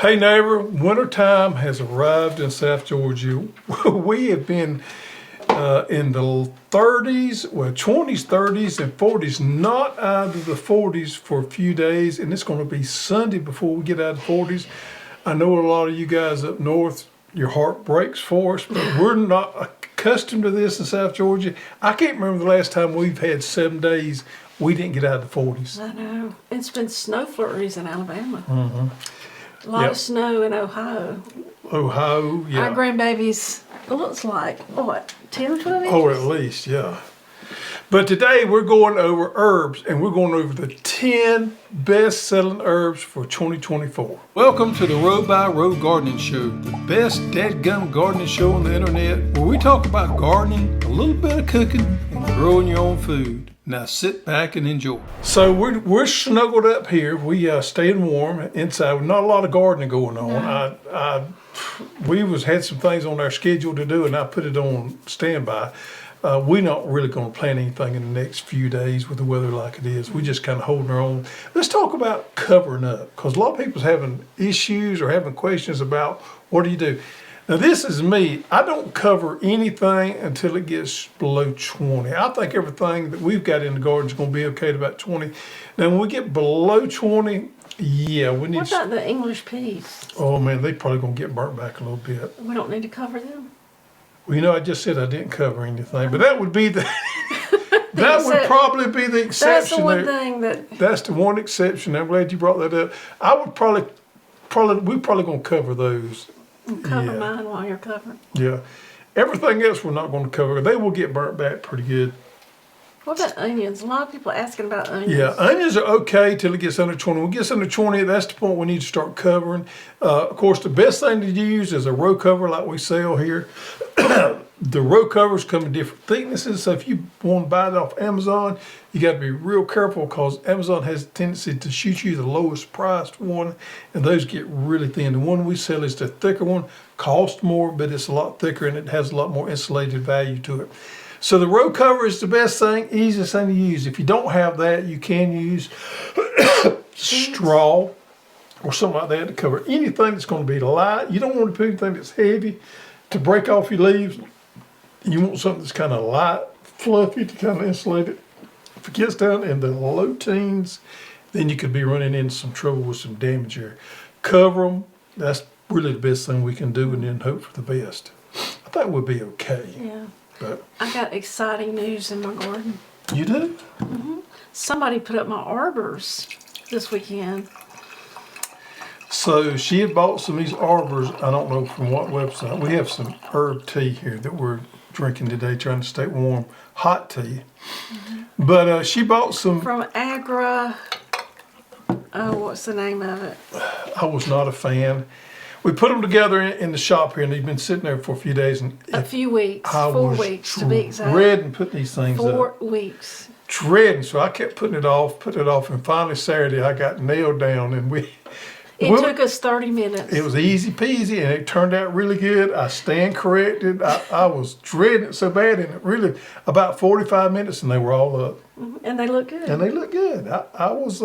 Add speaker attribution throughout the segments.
Speaker 1: Hey neighbor, wintertime has arrived in South Georgia. We have been in the 30s, well 20s, 30s, and 40s, not out of the 40s for a few days, and it's going to be Sunday before we get out of the 40s. I know a lot of you guys up north, your heart breaks for us, but we're not accustomed to this in South Georgia. I can't remember the last time we've had 7 days we didn't get out of the 40s.
Speaker 2: I know. It's been snow flurries in Alabama.
Speaker 1: Mm-hmm.
Speaker 2: A lot of snow in Ohio.
Speaker 1: Ohio, yeah.
Speaker 2: Our grandbabies, it looks like, what, 10 or 12 inches?
Speaker 1: Oh, at least, yeah. But today we're going over herbs, and we're going over the 10 best-selling herbs for 2024. Welcome to the Row by Row Gardening Show, the best dadgum gardening show on the internet, where we talk about gardening, a little bit of cooking, and growing your own food. Now sit back and enjoy. So we're snuggled up here. We staying warm inside. Not a lot of gardening going on. No. We had some things on our schedule to do, and I put it on standby. We're not really going to plan anything in the next few days with the weather like it is. We're just kind of holding our own. Let's talk about covering up, because a lot of people's having issues or having questions about what do you do. Now this is me. I don't cover anything until it gets below 20. I think everything that we've got in the garden is going to be okay at about 20. Now when we get below 20, yeah, we need.
Speaker 2: What about the English peas?
Speaker 1: Oh man, they probably going to get burnt back a little bit.
Speaker 2: We don't need to cover them?
Speaker 1: Well, you know, I just said I didn't cover anything, but that would be the that would probably be the exception.
Speaker 2: That's the one thing that.
Speaker 1: That's the one exception. I'm glad you brought that up. I would we're probably going to cover those.
Speaker 2: Cover mine while you're covering.
Speaker 1: Yeah, everything else we're not going to cover. They will get burnt back pretty good.
Speaker 2: What about onions? A lot of people asking about onions.
Speaker 1: Yeah, onions are okay till it gets under 20. When it gets under 20, that's the point we need to start covering. Of course, the best thing to use is a row cover like we sell here. The row covers come in different thicknesses, so if you want to buy it off Amazon, you got to be real careful, because Amazon has a tendency to shoot you the lowest priced one, and those get really thin. The one we sell is the thicker one, costs more, but it's a lot thicker and it has a lot more insulated value to it. So the row cover is the best thing, easiest thing to use. If you don't have that, you can use straw or something like that to cover anything that's going to be light. You don't want to put anything that's heavy to break off your leaves. You want something that's kind of light, fluffy to kind of insulate it. If it gets down in the low teens, then you could be running into some trouble with some damage here. Cover them. That's really the best thing we can do, and then hope for the best. I think we'll be okay.
Speaker 2: Yeah.
Speaker 1: But
Speaker 2: I got exciting news in my garden.
Speaker 1: You do?
Speaker 2: Mm-hmm. Somebody put up my arbors this weekend.
Speaker 1: So she had bought some of these arbors, I don't know from what website. We have some herb tea here that we're drinking today, trying to stay warm. Hot tea. Mm-hmm. But she bought some.
Speaker 2: From Agra. Oh, what's the name of it?
Speaker 1: I was not a fan. We put them together in the shop here, and they've been sitting there for a few days. And
Speaker 2: a few weeks. 4 weeks to be exact.
Speaker 1: Dreading putting these things up.
Speaker 2: 4 weeks.
Speaker 1: Dreading. So I kept putting it off, and finally Saturday I got nailed down, and
Speaker 2: It took us 30 minutes.
Speaker 1: It was easy peasy, and it turned out really good. I stand corrected. I was dreading it so bad, and it really, about 45 minutes, and they were all up.
Speaker 2: And they look good.
Speaker 1: And they look good. I was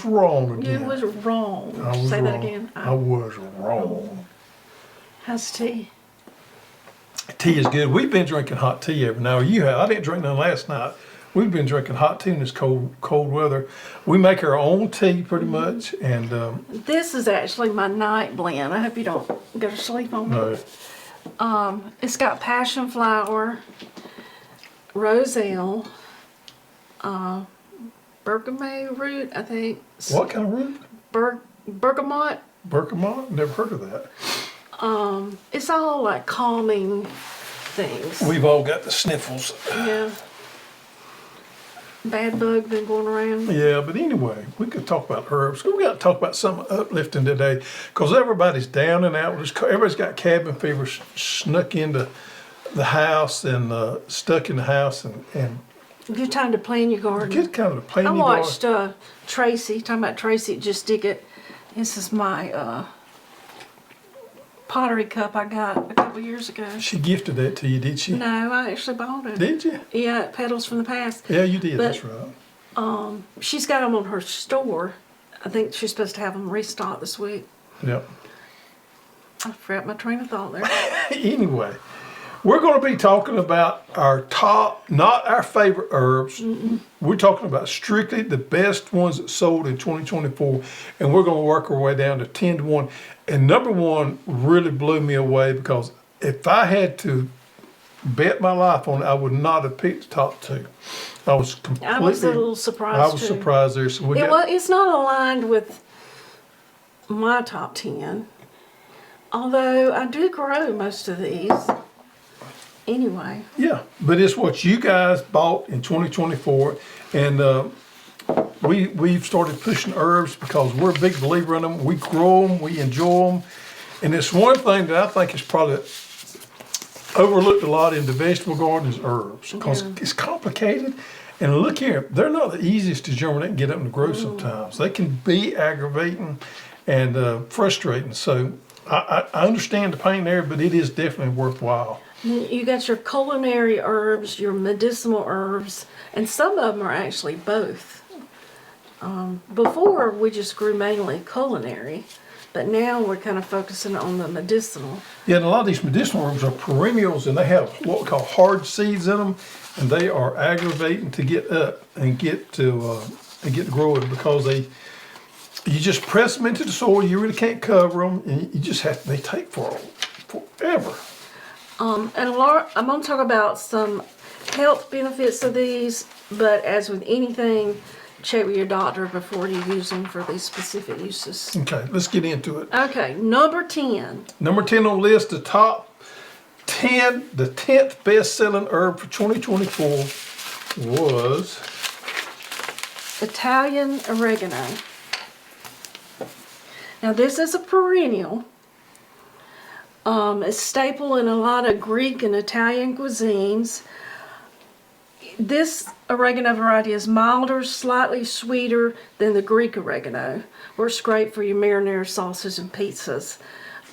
Speaker 1: wrong again.
Speaker 2: You was wrong. Say that again.
Speaker 1: I was wrong.
Speaker 2: How's tea?
Speaker 1: Tea is good. We've been drinking hot tea every now. You have. I didn't drink none last night. We've been drinking hot tea in this cold weather. We make our own tea pretty much, and
Speaker 2: this is actually my night blend. I hope you don't go to sleep on it. No. It's got passion flower, Rosel, bergamot root, I think.
Speaker 1: What kind of root?
Speaker 2: Bergamot.
Speaker 1: Bergamot? Never heard of that.
Speaker 2: It's all like calming things.
Speaker 1: We've all got the sniffles.
Speaker 2: Yeah. Bad bug been going around.
Speaker 1: Yeah, but anyway, we could talk about herbs. We got to talk about something uplifting today, because everybody's down and out. Everybody's got cabin fever snuck into the house and stuck in the house, and
Speaker 2: good time to plan your garden.
Speaker 1: Good time to plan your garden.
Speaker 2: I watched Tracy, talking about Tracy at Just Dig It. This is my pottery cup I got a couple years ago.
Speaker 1: She gifted that to you, did she?
Speaker 2: No, I actually bought it.
Speaker 1: Did you?
Speaker 2: Yeah, at Petals from the Past.
Speaker 1: Yeah, you did. That's right.
Speaker 2: She's got them on her store. I think she's supposed to have them restocked this week.
Speaker 1: Yep.
Speaker 2: I forgot my train of thought there.
Speaker 1: Anyway, we're going to be talking about our top, not our favorite herbs. We're talking about strictly the best ones that sold in 2024, and we're going to work our way down to 10 to 1. And number one really blew me away because if I had to bet my life on it, I would not have picked the top two. I was completely.
Speaker 2: I was a little surprised.
Speaker 1: I was
Speaker 2: too.
Speaker 1: surprised there. So
Speaker 2: It's not aligned with my top 10, although I do grow most of these. Anyway.
Speaker 1: Yeah, but it's what you guys bought in 2024, and we've started pushing herbs because we're a big believer in them. We grow them, we enjoy them, and it's one thing that I think is probably overlooked a lot in the vegetable garden is herbs because it's complicated. And look here, they're not the easiest to germinate and get up and grow sometimes. They can be aggravating and frustrating. So I understand the pain there, but it is definitely worthwhile.
Speaker 2: You got your culinary herbs, your medicinal herbs, and some of them are actually both. Before, we just grew mainly culinary, but now we're kind of focusing on the medicinal.
Speaker 1: Yeah, and a lot of these medicinal herbs are perennials, and they have what we call hard seeds in them, and they are aggravating to get up and get to growing because you just press them into the soil. You really can't cover them, and you just have they take forever.
Speaker 2: And I'm going to talk about some health benefits of these, but as with anything, check with your doctor before you use them for these specific uses.
Speaker 1: Okay, let's get into it.
Speaker 2: Okay, number 10.
Speaker 1: Number 10 on the list, the top 10, the 10th best-selling herb for 2024 was
Speaker 2: Italian oregano. Now this is a perennial. It's staple in a lot of Greek and Italian cuisines. This oregano variety is milder, slightly sweeter than the Greek oregano. Works great for your marinara sauces and pizzas.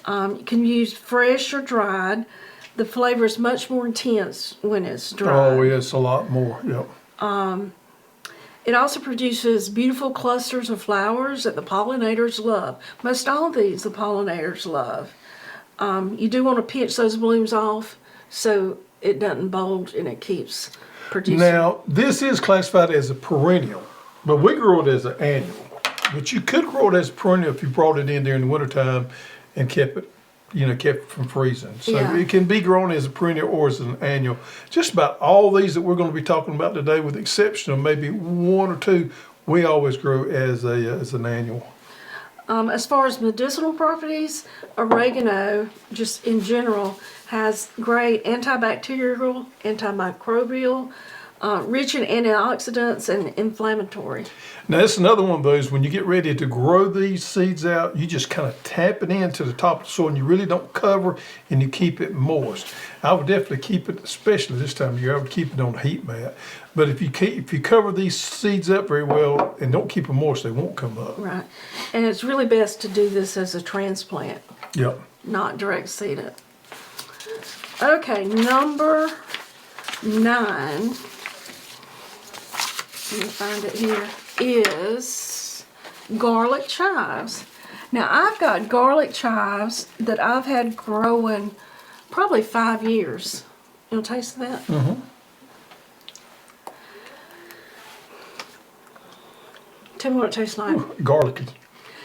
Speaker 2: You can use fresh or dried. The flavor is much more intense when it's dry.
Speaker 1: Oh, yes, a lot more, yep.
Speaker 2: It also produces beautiful clusters of flowers that the pollinators love. Most all of these the pollinators love. You do want to pinch those blooms off so it doesn't bulge and it keeps producing.
Speaker 1: Now, this is classified as a perennial, but we grow it as an annual. But you could grow it as a perennial if you brought it in during the wintertime and kept it from freezing. So it can be grown as a perennial or as an annual. Just about all these that we're going to be talking about today, with the exception of maybe one or two, we always grow as an annual.
Speaker 2: As far as medicinal properties, oregano, just in general, has great antibacterial, antimicrobial, rich in antioxidants and inflammatory.
Speaker 1: Now, that's another one of those, when you get ready to grow these seeds out, you just kind of tap it into the top of the soil and you really don't cover and you keep it moist. I would definitely keep it, especially this time of year, I would keep it on a heat mat. But if you cover these seeds up very well and don't keep them moist, they won't come up.
Speaker 2: Right. And it's really best to do this as a transplant.
Speaker 1: Yep.
Speaker 2: Not direct seed it. Okay, number 9. Let me find it here. Is garlic chives. Now I've got garlic chives that I've had growing probably 5 years. You want to taste that?
Speaker 1: Mm-hmm.
Speaker 2: Tell me what it tastes like.
Speaker 1: Garlicky.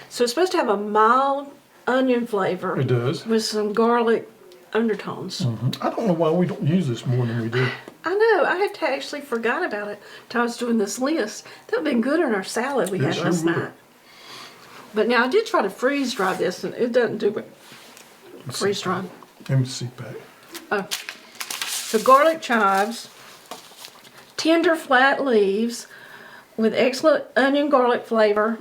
Speaker 2: So it's supposed to have a mild onion flavor.
Speaker 1: It does.
Speaker 2: With some garlic undertones.
Speaker 1: Mm-hmm. I don't know why we don't use this more than we do.
Speaker 2: I know. I had actually forgot about it until I was doing this list. That would have been good in our salad we had last night. But now I did try to freeze dry this, and it doesn't do it. Freeze dry.
Speaker 1: Let me see back.
Speaker 2: Oh. So garlic chives, tender flat leaves with excellent onion garlic flavor.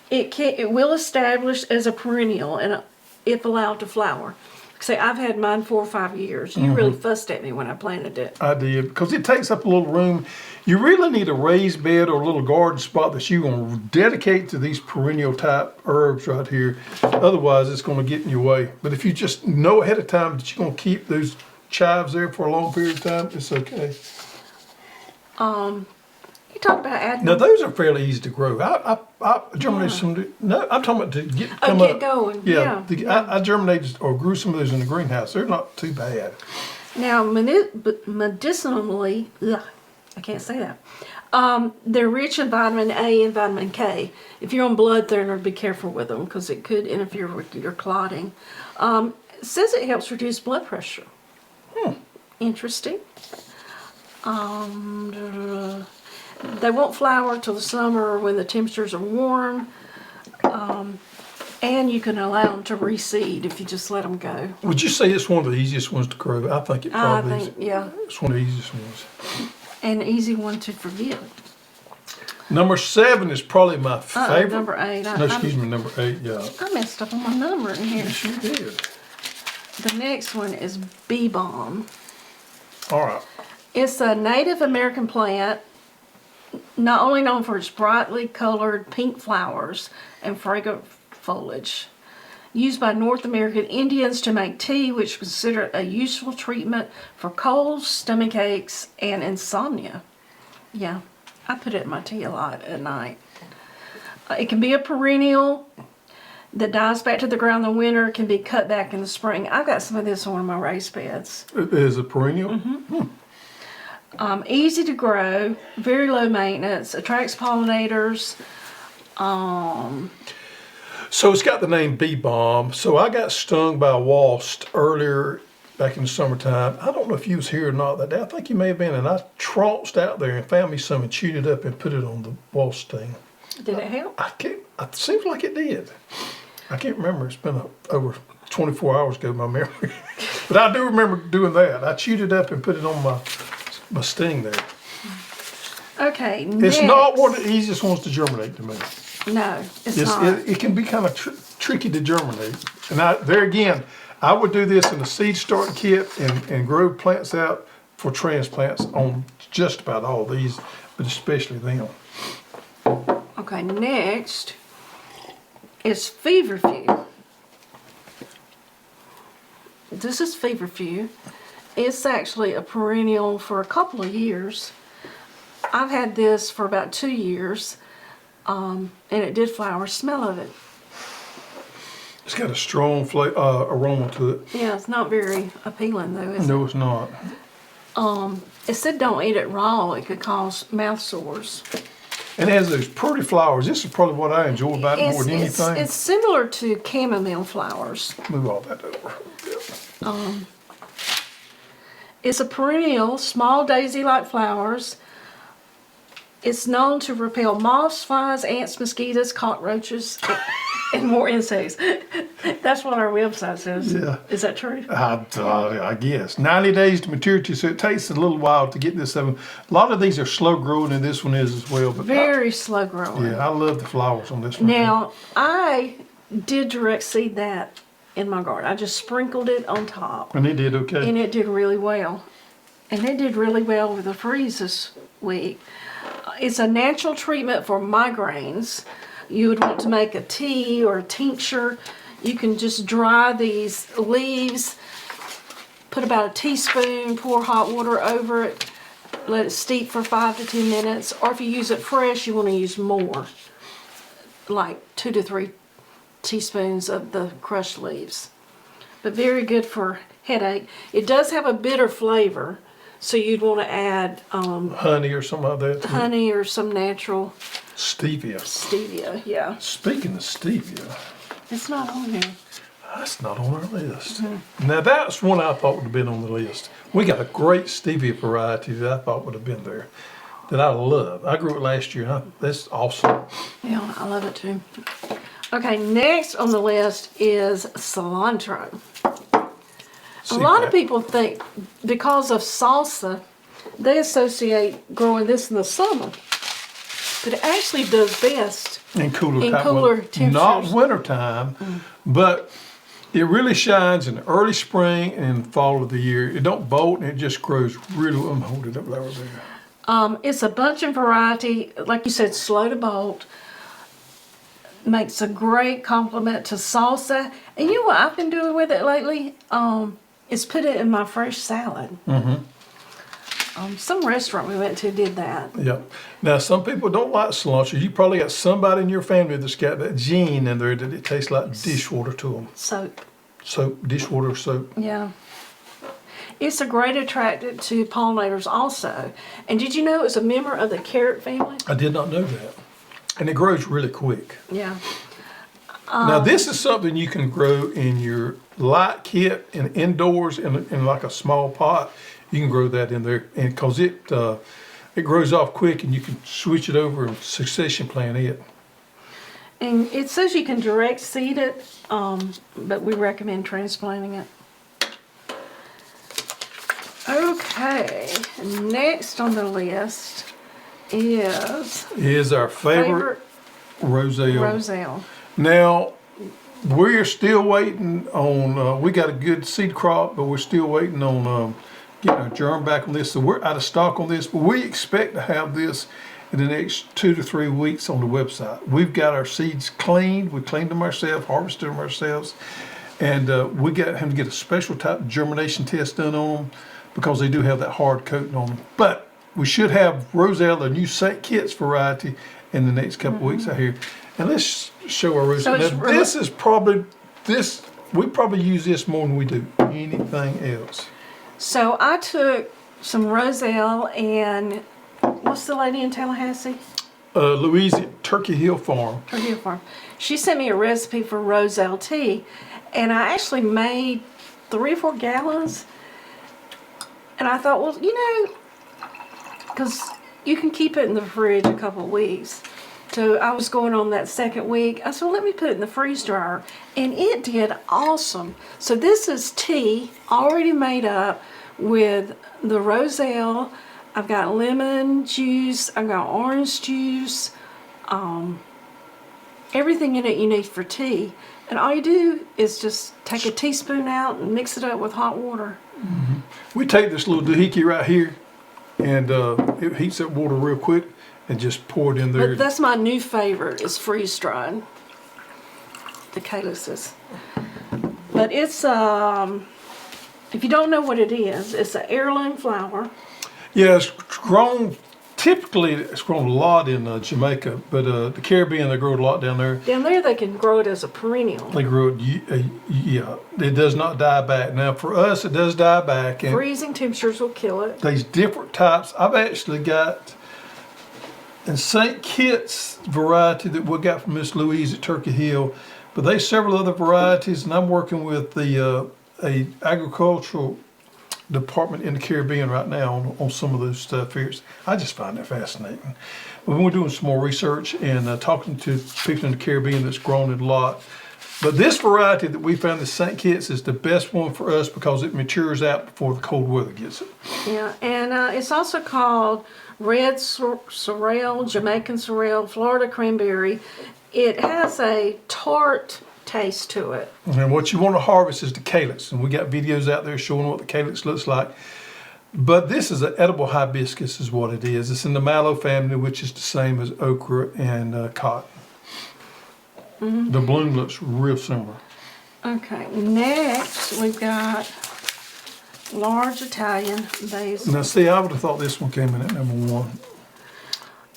Speaker 2: It will establish as a perennial and if allowed to flower. Say, I've had mine 4 or 5 years. You really fussed at me when I planted it.
Speaker 1: I did, because it takes up a little room. You really need a raised bed or a little garden spot that you're going to dedicate to these perennial type herbs right here. Otherwise, it's going to get in your way. But if you just know ahead of time that you're going to keep those chives there for a long period of time, it's okay.
Speaker 2: You talk about adding.
Speaker 1: Now those are fairly easy to grow. I germinated some. No, I'm talking about to come
Speaker 2: get
Speaker 1: up.
Speaker 2: going.
Speaker 1: Yeah,
Speaker 2: Yeah.
Speaker 1: I germinated or grew some of those in the greenhouse. They're not too bad.
Speaker 2: Now, medicinally, ugh, I can't say that. They're rich in vitamin A and vitamin K. If you're on blood thinner, be careful with them because it could interfere with your clotting. It says it helps reduce blood pressure. Interesting. They won't flower till the summer when the temperatures are warm. And you can allow them to reseed if you just let them go.
Speaker 1: Would you say it's one of the easiest ones to grow? I think it probably is.
Speaker 2: Yeah.
Speaker 1: It's one of the easiest ones.
Speaker 2: And an easy one to forget.
Speaker 1: Number 7 is probably my favorite.
Speaker 2: Number 8.
Speaker 1: No, excuse me, number 8, yeah.
Speaker 2: I messed up on my number in here.
Speaker 1: Yes, you did.
Speaker 2: The next one is bee balm.
Speaker 1: All right.
Speaker 2: It's a Native American plant, not only known for its brightly colored pink flowers and fragrant foliage, used by North American Indians to make tea, which is considered a useful treatment for colds, stomach aches, and insomnia. Yeah, I put it in my tea a lot at night. It can be a perennial that dies back to the ground in the winter. It can be cut back in the spring. I've got some of this on one of my raised beds.
Speaker 1: It is a perennial?
Speaker 2: Easy to grow, very low maintenance, attracts pollinators.
Speaker 1: So it's got the name bee balm. So I got stung by a wasp earlier back in the summertime. I don't know if you was here or not that day. I think you may have been. And I trounced out there and found me some and chewed it up and put it on the wasp sting.
Speaker 2: Did it help?
Speaker 1: It seems like it did. I can't remember. It's been over 24 hours ago, my memory. But I do remember doing that. I chewed it up and put it on my sting there.
Speaker 2: Okay,
Speaker 1: It's not one of the easiest ones to germinate to me.
Speaker 2: No, it's not.
Speaker 1: It can be kind of tricky to germinate. And there again, I would do this in a seed starting kit and grow plants out for transplants on just about all these, but especially them.
Speaker 2: Okay, next is feverfew. This is feverfew. It's actually a perennial for a couple of years. I've had this for about 2 years, and it did flower. Smell of it.
Speaker 1: It's got a strong aroma to it.
Speaker 2: Yeah, it's not very appealing though, is it?
Speaker 1: No, it's not.
Speaker 2: It said don't eat it raw. It could cause mouth sores.
Speaker 1: And it has those pretty flowers. This is probably what I enjoy about it more than anything.
Speaker 2: It's similar to chamomile flowers.
Speaker 1: Move all that over. Yep.
Speaker 2: It's a perennial, small daisy-like flowers. It's known to repel moths, flies, ants, mosquitoes, cockroaches, and more insects. That's what our website says.
Speaker 1: Yeah.
Speaker 2: Is that true?
Speaker 1: I guess. 90 days to maturity, so it takes a little while to get this. A lot of these are slow growing, and this one is as well. But
Speaker 2: Very slow growing.
Speaker 1: yeah, I love the flowers on this one.
Speaker 2: Now, I did direct seed that in my garden. I just sprinkled it on top.
Speaker 1: And it did okay.
Speaker 2: And it did really well. And it did really well with the freeze this week. It's a natural treatment for migraines. You would want to make a tea or a tincture. You can just dry these leaves, put about a teaspoon, pour hot water over it, let it steep for 5 to 10 minutes. Or if you use it fresh, you want to use more, like 2 to 3 teaspoons of the crushed leaves. But very good for headache. It does have a bitter flavor, so you'd want to add
Speaker 1: honey or something like that.
Speaker 2: honey or some natural
Speaker 1: Stevia.
Speaker 2: yeah.
Speaker 1: Speaking of stevia,
Speaker 2: It's not on here.
Speaker 1: that's not on our list. Now that's one I thought would have been on the list. We got a great stevia variety that I thought would have been there, that I love. I grew it last year. That's awesome.
Speaker 2: Yeah, I love it too. Okay, next on the list is cilantro. A lot of people think because of salsa, they associate growing this in the summer. But it actually does best
Speaker 1: in cooler
Speaker 2: temperatures.
Speaker 1: Not wintertime, but it really shines in the early spring and fall of the year. It don't bolt, and it just grows really well. I'm holding it up there.
Speaker 2: It's a bunching variety, like you said, slow to bolt. Makes a great complement to salsa. And you know what I've been doing with it lately? Is put it in my fresh salad. Some restaurant we went to did that.
Speaker 1: Yeah. Now, some people don't like cilantro. You probably got somebody in your family that's got that gene in there that it tastes like dishwater to them.
Speaker 2: Soap.
Speaker 1: Soap, dishwater soap.
Speaker 2: Yeah. It's a great attractant to pollinators also. And did you know it's a member of the carrot family?
Speaker 1: I did not know that. And it grows really quick.
Speaker 2: Yeah.
Speaker 1: Now, this is something you can grow in your light kit and indoors in like a small pot. You can grow that in there, and because it grows off quick, and you can switch it over and succession plant it.
Speaker 2: And it says you can direct seed it, but we recommend transplanting it. Okay, next on the list is
Speaker 1: our favorite Rosel.
Speaker 2: Rosel.
Speaker 1: Now, we're still waiting on, we got a good seed crop, but we're still waiting on getting our germ back on this. So we're out of stock on this, but we expect to have this in the next 2 to 3 weeks on the website. We've got our seeds cleaned. We cleaned them ourselves, harvested them ourselves, and we got him to get a special type of germination test done on them because they do have that hard coating on them. But we should have Rosel, the new St. Kitts variety, in the next couple of weeks out here. And let's show our Rosel.
Speaker 2: So
Speaker 1: now, this is probably, we probably use this more than we do anything else.
Speaker 2: So I took some Rosel and what's the lady in Tallahassee?
Speaker 1: Louise at Turkey Hill Farm.
Speaker 2: Turkey Hill Farm. She sent me a recipe for Rosel tea, and I actually made 3 or 4 gallons. And I thought, well, you know, because you can keep it in the fridge a couple of weeks. So I was going on that second week. I said, well, let me put it in the freeze dryer. And it did awesome. So this is tea already made up with the Rosel. I've got lemon juice. I've got orange juice. Everything in it you need for tea. And all you do is just take a teaspoon out and mix it up with hot water.
Speaker 1: Mm-hmm. We take this little doohickey right here, and it heats up water real quick, and just pour it in there.
Speaker 2: But that's my new favorite, is freeze dried. The calyxes. But it's, if you don't know what it is, it's an heirloom flower.
Speaker 1: Yeah, it's grown, typically it's grown a lot in Jamaica, but the Caribbean, they grow it a lot down there.
Speaker 2: Down there they can grow it as a perennial.
Speaker 1: They grow it, yeah, it does not die back. Now for us, it does die back. And
Speaker 2: freezing temperatures will kill it.
Speaker 1: these different types, I've actually got, in St. Kitts variety that we got from Miss Louise at Turkey Hill, but there's several other varieties, and I'm working with the a agricultural department in the Caribbean right now on some of those stuff here. I just find that fascinating. When we're doing some more research and talking to people in the Caribbean that's grown it a lot. But this variety that we found, the St. Kitts, is the best one for us because it matures out before the cold weather gets it.
Speaker 2: Yeah, and it's also called red sorrel, Jamaican sorrel, Florida cranberry. It has a tart taste to it.
Speaker 1: And what you want to harvest is the calyx, and we got videos out there showing what the calyx looks like. But this is an edible hibiscus is what it is. It's in the mallow family, which is the same as okra and cotton. Mm-hmm. The bloom looks real similar.
Speaker 2: Okay, next we've got large Italian basil.
Speaker 1: Now see, I would have thought this one came in at #1.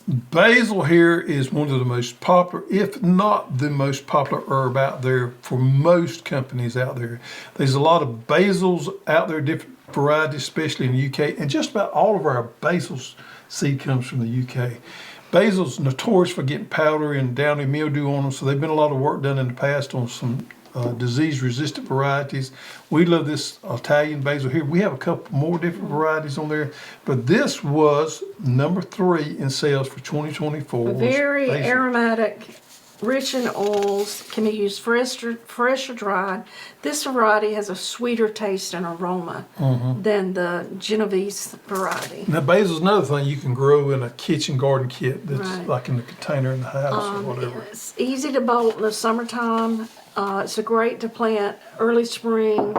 Speaker 1: Basil here is one of the most popular, if not the most popular herb out there for most companies out there. There's a lot of basils out there, different varieties, especially in the UK, and just about all of our basil seed comes from the UK. Basil's notorious for getting powdery and downy mildew on them, so there's been a lot of work done in the past on some disease-resistant varieties. We love this Italian basil here. We have a couple more different varieties on there, but this was #3 in sales for 2024.
Speaker 2: Very aromatic, rich in oils, can be used fresh or dried. This variety has a sweeter taste and aroma than the Genovese variety.
Speaker 1: Now basil's another thing you can grow in a kitchen garden kit that's like in the container in the house or whatever.
Speaker 2: It's easy to bolt in the summertime. It's great to plant early spring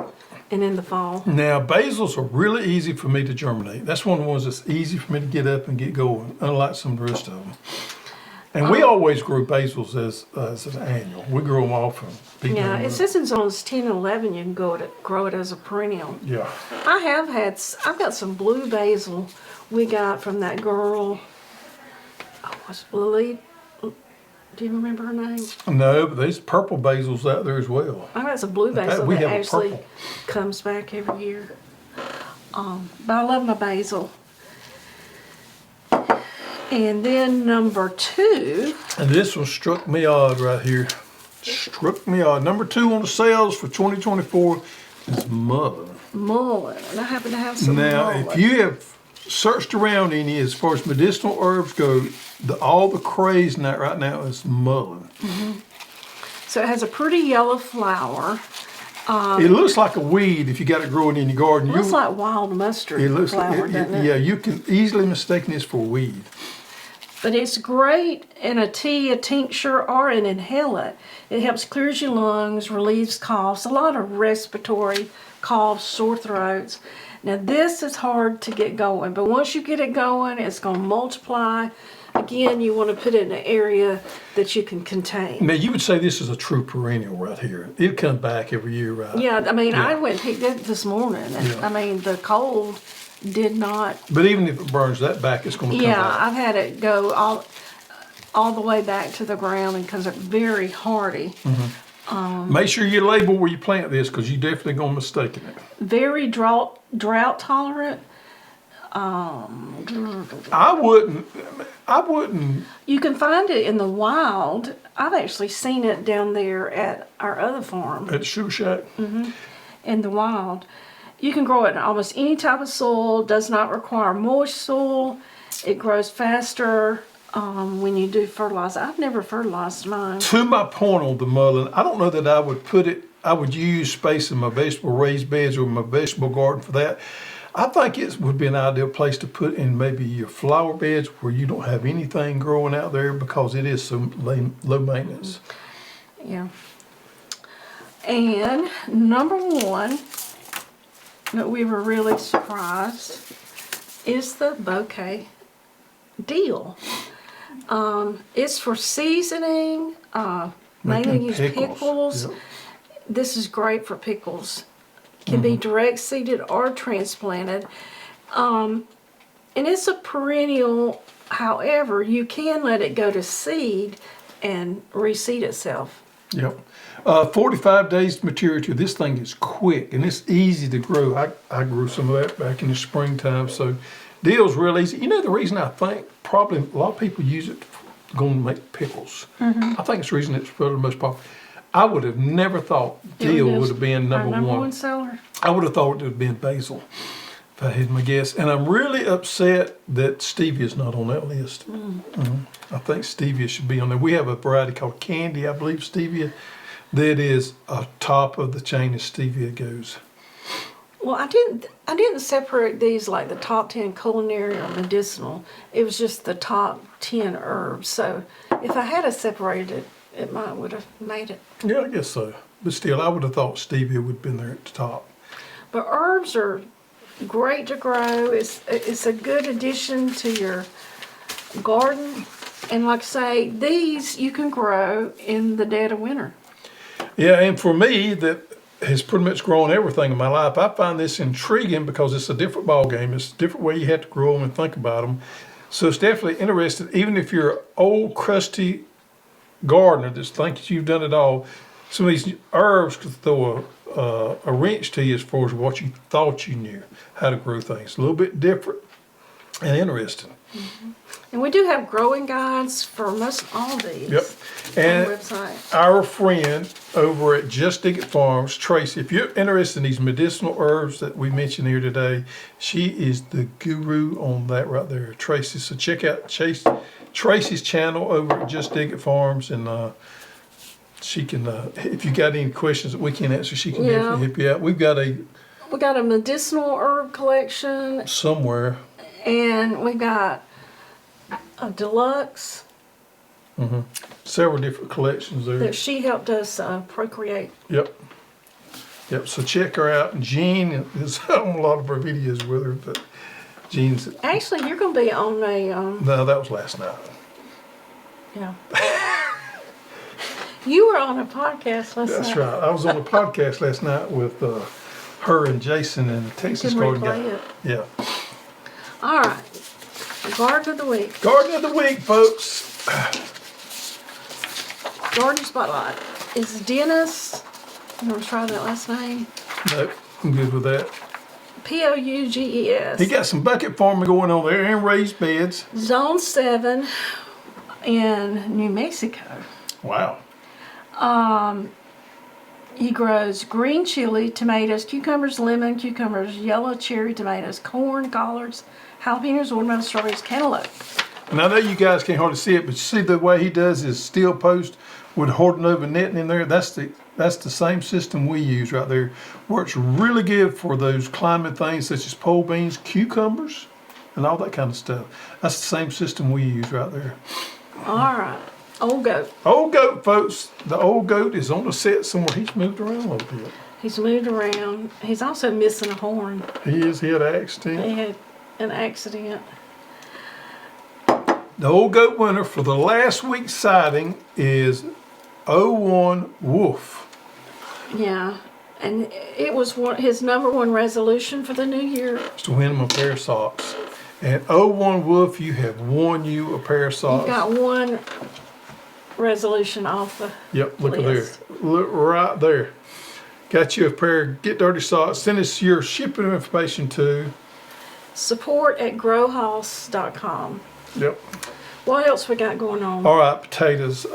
Speaker 2: and in the fall.
Speaker 1: Now basils are really easy for me to germinate. That's one of the ones that's easy for me to get up and get going, unlike some of the rest of them. And we always grow basils as an annual. We grow them all from people.
Speaker 2: Yeah, it says in zones 10 and 11 you can grow it as a perennial.
Speaker 1: Yeah.
Speaker 2: I've got some blue basil we got from that girl. Oh, was it Lily? Do you remember her name?
Speaker 1: No, but there's purple basils out there as well.
Speaker 2: I know it's a blue basil
Speaker 1: we
Speaker 2: that
Speaker 1: have a
Speaker 2: actually
Speaker 1: purple.
Speaker 2: comes back every year. But I love my basil. And then number 2.
Speaker 1: And this one struck me odd right here. Struck me odd. Number 2 on the sales for 2024 is Mullum.
Speaker 2: Mullum. And I happen to have some
Speaker 1: Now,
Speaker 2: Mullum.
Speaker 1: if you have searched around any as far as medicinal herbs go, all the craze in that right now is Mullum.
Speaker 2: So it has a pretty yellow flower.
Speaker 1: It looks like a weed if you got it growing in your garden.
Speaker 2: It looks like wild mustard flower, doesn't it?
Speaker 1: Yeah, you can easily mistake this for weed.
Speaker 2: But it's great in a tea, a tincture, or an inhalant. It helps clears your lungs, relieves coughs, a lot of respiratory coughs, sore throats. Now this is hard to get going, but once you get it going, it's going to multiply. Again, you want to put it in an area that you can contain.
Speaker 1: Now you would say this is a true perennial right here. It'll come back every year, right?
Speaker 2: Yeah, I mean,
Speaker 1: Yeah.
Speaker 2: I went and picked it this morning, and
Speaker 1: Yeah.
Speaker 2: I mean, the cold did not.
Speaker 1: But even if it burns that back, it's going to come
Speaker 2: Yeah,
Speaker 1: back.
Speaker 2: I've had it go all the way back to the ground because it's very hardy.
Speaker 1: Make sure you label where you plant this because you're definitely going to mistake it.
Speaker 2: Very drought tolerant.
Speaker 1: I wouldn't.
Speaker 2: You can find it in the wild. I've actually seen it down there at our other farm
Speaker 1: At the Sugar Shack.
Speaker 2: in the wild. You can grow it in almost any type of soil. Does not require moist soil. It grows faster when you do fertilize. I've never fertilized mine.
Speaker 1: To my point on the mullein, I don't know that I would put it. I would use space in my vegetable raised beds or my vegetable garden for that. I think it would be an ideal place to put in maybe your flower beds where you don't have anything growing out there because it is so low maintenance.
Speaker 2: Yeah. And number 1 that we were really surprised is the bouquet deal. It's for seasoning, mainly
Speaker 1: Making
Speaker 2: use pickles.
Speaker 1: Yep.
Speaker 2: This is great for pickles. Can be direct seeded or transplanted. And it's a perennial, however, you can let it go to seed and reseed itself.
Speaker 1: Yep. 45 days to maturity. This thing is quick and it's easy to grow. I grew some of that back in the springtime, so deal's real easy. You know the reason I think probably a lot of people use it to go and make pickles. I think it's the reason it's probably the most popular. I would have never thought dill would have been number
Speaker 2: Our number
Speaker 1: one.
Speaker 2: one seller.
Speaker 1: I would have thought it would have been basil, if I had my guess. And I'm really upset that stevia's not on that list. I think stevia should be on there. We have a variety called candy, I believe, stevia, that is a top of the chain as stevia goes.
Speaker 2: Well, I didn't separate these like the top 10 culinary or medicinal. It was just the top 10 herbs. So if I had separated it, it might would have made it.
Speaker 1: Yeah, I guess so. But still, I would have thought stevia would have been there at the top.
Speaker 2: But herbs are great to grow. It's a good addition to your garden. And like I say, these you can grow in the dead of winter.
Speaker 1: Yeah, and for me, that has pretty much grown everything in my life, I find this intriguing because it's a different ball game. It's a different way you have to grow them and think about them. So it's definitely interesting, even if you're an old, crusty gardener that thinks you've done it all, some of these herbs could throw a wrench to you as far as what you thought you knew how to grow things. A little bit different and interesting.
Speaker 2: And we do have growing guides for most all these.
Speaker 1: Yep.
Speaker 2: On
Speaker 1: And
Speaker 2: the website.
Speaker 1: our friend over at Just Dig It Farms, Tracy, if you're interested in these medicinal herbs that we mentioned here today, she is the guru on that right there, Tracy. So check out Tracy's channel over at Just Dig It Farms, and she can, if you got any questions that we can't answer, she can definitely help you out. We got a
Speaker 2: medicinal herb collection,
Speaker 1: somewhere.
Speaker 2: and we got a deluxe
Speaker 1: Several different collections there.
Speaker 2: that she helped us procreate.
Speaker 1: Yep. So check her out. And Jean is on a lot of her videos with her, but Jean's.
Speaker 2: Actually, you're going to be on a.
Speaker 1: No, that was last night.
Speaker 2: Yeah. You were on a podcast last night.
Speaker 1: That's right. I was on a podcast last night with her and Jason and the Texas
Speaker 2: can
Speaker 1: Garden
Speaker 2: replay
Speaker 1: guy.
Speaker 2: it.
Speaker 1: Yeah.
Speaker 2: All right. Garden of the week.
Speaker 1: Garden of the week, folks.
Speaker 2: Garden Spotlight is Dennis. You want to try that last name?
Speaker 1: Nope, I'm good with that.
Speaker 2: Pouges.
Speaker 1: He got some bucket farming going on there and raised beds.
Speaker 2: Zone 7 in New Mexico.
Speaker 1: Wow.
Speaker 2: He grows green chili, tomatoes, cucumbers, lemon, cucumbers, yellow cherry tomatoes, corn, collards, jalapenos, watermelon, strawberries, cantaloupe.
Speaker 1: And I know you guys can't hardly see it, but you see the way he does his steel post with Hortonova netting in there? That's the same system we use right there. Works really good for those climbing things such as pole beans, cucumbers, and all that kind of stuff. That's the same system we use right there.
Speaker 2: All right. Old goat.
Speaker 1: Old goat, folks. The old goat is on the set somewhere. He's moved around a little bit.
Speaker 2: He's moved around. He's also missing a horn.
Speaker 1: He had an accident.
Speaker 2: He had an accident.
Speaker 1: The old goat winner for the last week's sighting is 01 Wolf.
Speaker 2: Yeah. And it was his #1 resolution for the new year.
Speaker 1: To win him a pair of socks. And 01 Wolf, you have won you a pair of socks.
Speaker 2: You got one resolution off the
Speaker 1: Yep, look
Speaker 2: list.
Speaker 1: at there. Look right there. Got you a pair of Get Dirty socks. Send us your shipping information to
Speaker 2: support@growhouse.com.
Speaker 1: Yep.
Speaker 2: What else we got going on?
Speaker 1: All right, potatoes.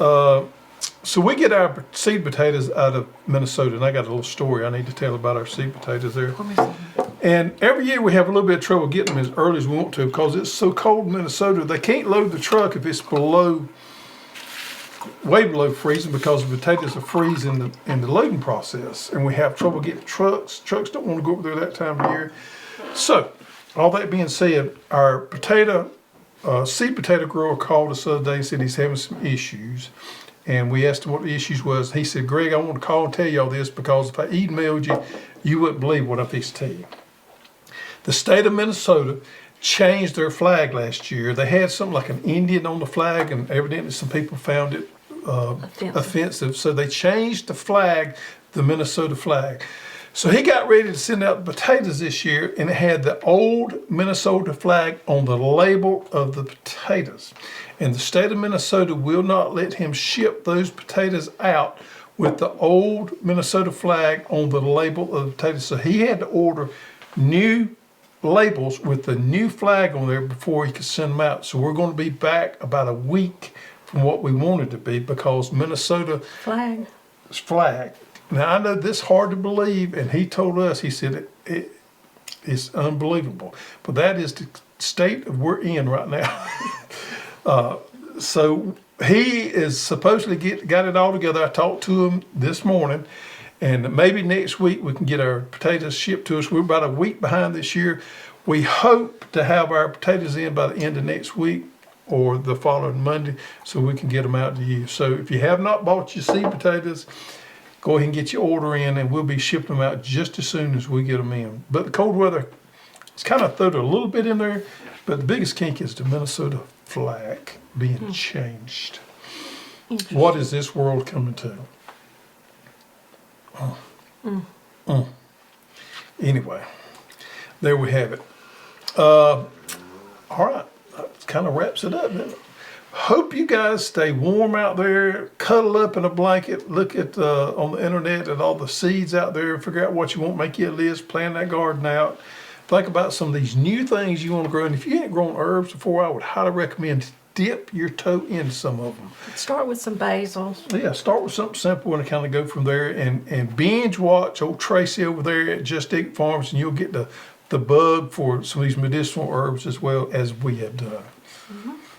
Speaker 1: So we get our seed potatoes out of Minnesota, and I got a little story I need to tell about our seed potatoes there.
Speaker 2: Let me see.
Speaker 1: And every year we have a little bit of trouble getting them as early as we want to because it's so cold in Minnesota. They can't load the truck if it's way below freezing because the potatoes are freezing in the loading process. And we have trouble getting trucks. Trucks don't want to go over there that time of year. So, all that being said, our seed potato grower called us the other day and said he's having some issues. And we asked him what the issues was. He said, Greg, I want to call and tell y'all this because if I emailed you, you wouldn't believe what I'm fixing to tell you. The state of Minnesota changed their flag last year. They had something like an Indian on the flag, and evidently some people found it offensive. So they changed the flag, the Minnesota flag. So he got ready to send out potatoes this year, and it had the old Minnesota flag on the label of the potatoes. And the state of Minnesota will not let him ship those potatoes out with the old Minnesota flag on the label of the potatoes. So he had to order new labels with the new flag on there before he could send them out. So we're going to be back about a week from what we wanted to be because Minnesota
Speaker 2: Flag.
Speaker 1: Now I know this is hard to believe, and he told us, he said it's unbelievable, but that is the state we're in right now. So he is supposedly got it all together. I talked to him this morning, and maybe next week we can get our potatoes shipped to us. We're about a week behind this year. We hope to have our potatoes in by the end of next week or the following Monday so we can get them out to you. So if you have not bought your seed potatoes, go ahead and get your order in, and we'll be shipping them out just as soon as we get them in. But the cold weather, it's kind of thrown a little bit in there, but the biggest kink is the Minnesota flag being changed. What is this world coming to? Anyway, there we have it. All right, that kind of wraps it up, doesn't it? Hope you guys stay warm out there, cuddle up in a blanket, look at on the internet at all the seeds out there, figure out what you want, make you a list, plan that garden out. Think about some of these new things you want to grow. And if you ain't grown herbs before, I would highly recommend dip your toe into some of them.
Speaker 2: Start with some basil.
Speaker 1: Yeah, start with something simple and kind of go from there. And binge watch old Tracy over there at Just Eat Farms, and you'll get the bug for some of these medicinal herbs as well as we have done.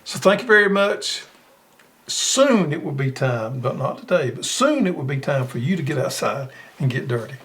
Speaker 1: So thank you very much. Soon it will be time, but not today, but soon it will be time for you to get outside and get dirty.